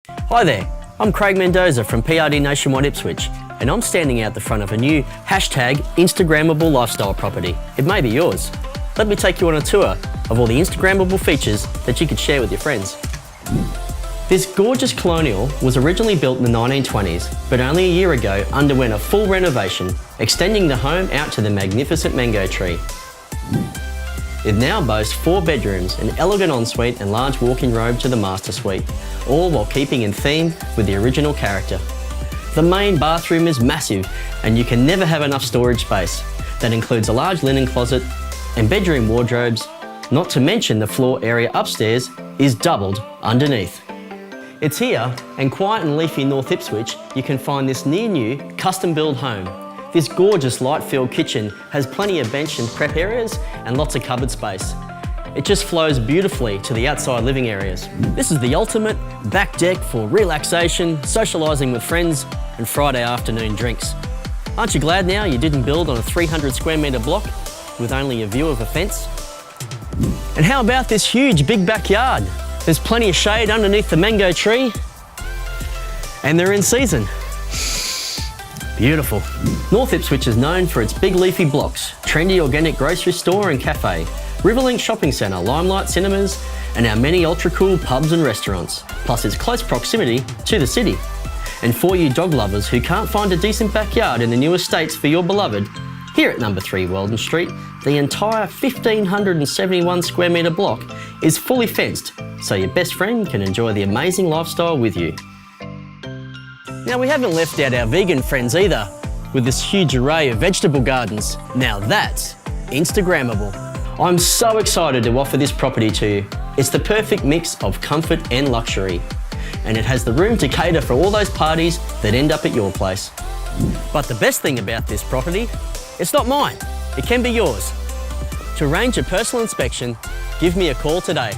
Hi there, I'm Craig Mendoza from PRD Nationwide Ipswich, and I'm standing out the front of a new #Instagrammable lifestyle property. It may be yours. Let me take you on a tour of all the Instagrammable features that you could share with your friends. This gorgeous colonial was originally built in the 1920s, but only a year ago underwent a full renovation, extending the home out to the magnificent mango tree. It now boasts 4 bedrooms, an elegant ensuite and large walk-in robe to the master suite, all while keeping in theme with the original character. The main bathroom is massive and you can never have enough storage space. That includes a large linen closet and bedroom wardrobes, not to mention the floor area upstairs is doubled underneath. It's here, and quiet and leafy North Ipswich, you can find this near-new custom-built home. This gorgeous light-filled kitchen has plenty of bench and prep areas and lots of cupboard space. It just flows beautifully to the outside living areas. This is the ultimate back deck for relaxation, socialising with friends and Friday afternoon drinks. Aren't you glad now you didn't build on a 300 square metre block with only a view of a fence? And how about this huge big backyard? There's plenty of shade underneath the mango tree and they're in season. Beautiful. North Ipswich is known for its big leafy blocks, trendy organic grocery store and cafe, Riverlink Shopping Centre, Limelight Cinemas, and our many ultra-cool pubs and restaurants, plus its close proximity to the city. And for you dog lovers who can't find a decent backyard in the new estates for your beloved, here at number 3 Weldon Street, the entire 1,571 square metre block is fully fenced, so your best friend can enjoy the amazing lifestyle with you. Now, we haven't left out our vegan friends either, with this huge array of vegetable gardens. Now that's Instagrammable. I'm so excited to offer this property to you. It's the perfect mix of comfort and luxury, and it has the room to cater for all those parties that end up at your place. But the best thing about this property, it's not mine, it can be yours. To arrange a personal inspection, give me a call today.